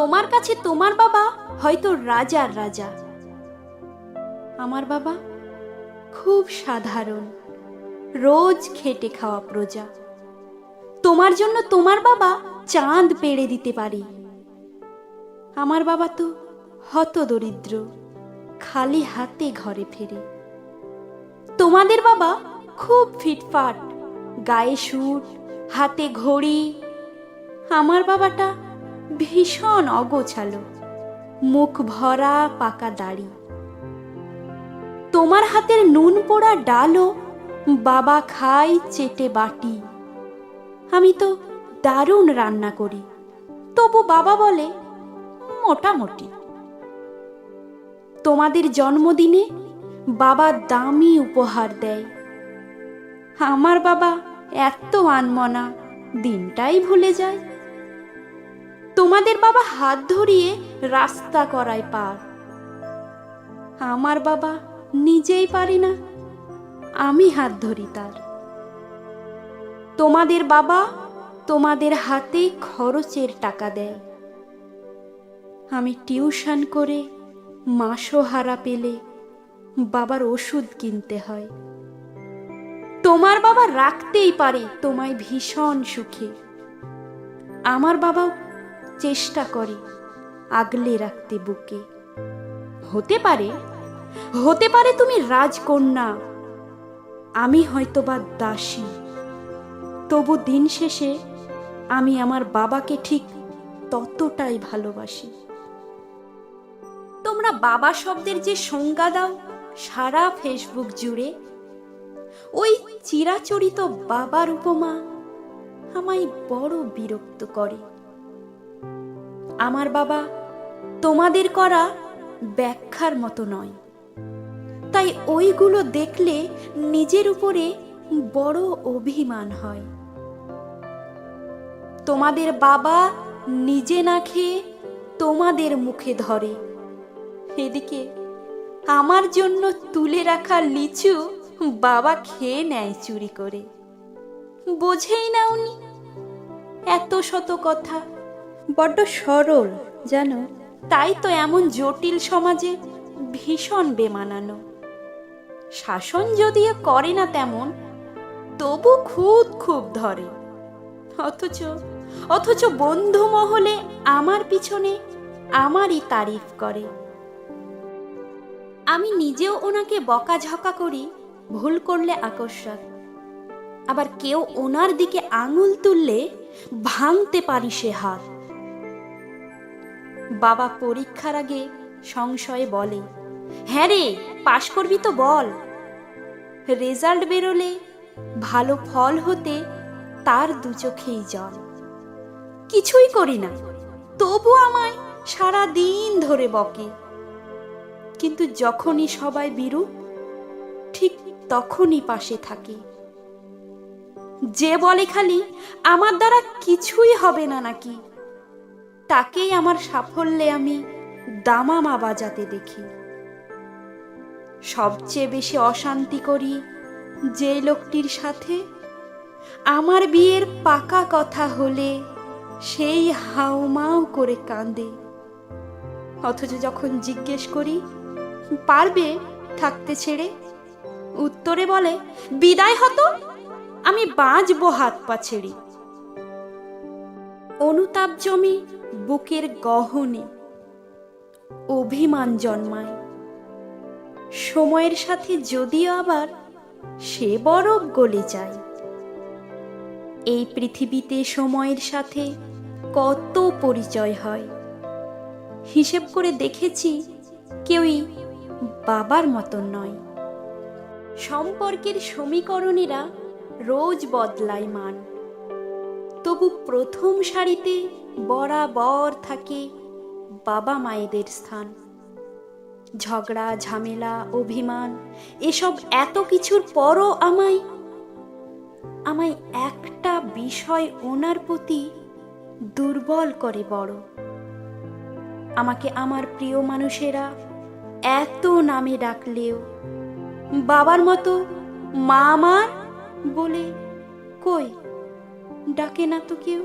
তোমার কাছে তোমার বাবা হয়তো রাজার রাজা, আমার বাবা খুব সাধারণ, রোজ খেটে খাওয়া প্রজা। তোমার জন্য তোমার বাবা চাঁদ পেড়ে দিতে পারে, আমার বাবা তো হতদরিদ্র, খালি হাতে ঘরে ফেরে। তোমাদের বাবা খুব ফিটফাট, গায়ে স্যুট, হাতে ঘড়ি, আমার বাবাটা ভীষণ অগোছালো, মুখ ভরা পাকা দাড়ি। তোমার হাতের নুন পোড়া ডালও বাবা খায় চেটে বাটি। আমি তো দারুণ রান্না করি, তবু বাবা বলে মোটামুটি। তোমাদের জন্মদিনে বাবা দামি উপহার দেয়, আমার বাবা এত আনমনা, দিনটাই ভুলে যায়। তোমাদের বাবা হাত ধরিয়ে রাস্তা করায় পার, আমার বাবা নিজেই পারে না, আমি হাত ধরি তার। তোমাদের বাবা তোমাদের হাতে খরচের টাকা দেয়, আমি টিউশন করে মাসোহারা পেলে বাবার ওষুধ কিনতে হয়। তোমার বাবা রাখতেই পারে তোমায় ভীষণ সুখে, আমার বাবাও চেষ্টা করে আগলে রাখতে বুকে। হতে পারে তুমি রাজকন্যা, আমি হয়তোবা দাসী, তবু দিন শেষে আমি আমার বাবাকে ঠিক ততটাই ভালোবাসি। তোমরা বাবা শব্দের যে সংজ্ঞা দাও সারা ফেসবুক জুড়ে, ওই চিরাচরিত বাবার উপমা আমায় বড় বিরক্ত করে। আমার বাবা তোমাদের করা ব্যাখ্যার মতো নয়, তাই ওইগুলো দেখলে নিজের উপরে বড় অভিমান হয়। তোমাদের বাবা নিজে না খেয়ে তোমাদের মুখে ধরে, এদিকে আমার জন্য তুলে রাখা লিচু বাবা খেয়ে নেয় চুরি করে। বোঝেই না উনি এত শত কথা, বড্ড সরল জানো, তাই তো এমন জটিল সমাজে ভীষণ বেমানানো। শাসন যদিও করে না তেমন, তবু খুব ধরে। অথচ বন্ধু মহলে আমার পিছনে আমারই তারিফ করে। আমি নিজেও ওনাকে বকাঝকা করি ভুল করলে আকস্মাত, আবার কেউ ওনার দিকে আঙুল তুললে ভাঙতে পারি সে হাত। বাবা পরীক্ষার আগে সংশয়ে বলে, হ্যাঁ রে পাশ করবি তো বল। রেজাল্ট বেরোলে ভালো ফল হতে তার দু চোখেই জল। কিছুই করি না, তবু আমায় সারা দিন ধরে বকে। কিন্তু যখনই সবাই বিরূপ, ঠিক তখনই পাশে থাকে। যে বলে খালি আমার দ্বারা কিছুই হবে না নাকি, তাকেই আমার সাফল্যে আমি দামামা বাজাতে দেখি। সবচেয়ে বেশি অশান্তি করি যে লোকটির সাথে, আমার বিয়ের পাকা কথা হলে সেই হাউমাউ করে কাঁদে। অথচ যখন জিজ্ঞেস করি পারবে থাকতে ছেড়ে, উত্তরে বলে বিদায় হতো, আমি বাঁচবো হাত পা ছেড়ে। অনুতাপ জমে বুকের গহনে, অভিমান জন্মায়। সময়ের সাথে যদিও আবার সে বরফ গলে যায়। এই পৃথিবীতে সময়ের সাথে কত পরিচয় হয়, হিসেব করে দেখেছি কেউই বাবার মতন নয়। সম্পর্কের সমীকরণেরা রোজ বদলায় মান, তবু প্রথম সারিতে বরাবর থাকে বাবা মায়েদের স্থান। ঝগড়া ঝামেলা অভিমান এসব এত কিছুর পরও আমায় একটা বিষয় ওনার প্রতি দুর্বল করে বড়। আমাকে আমার প্রিয় মানুষেরা এত নামে ডাকলেও বাবার মতো মা আমার বলে কই ডাকে না তো কেউ।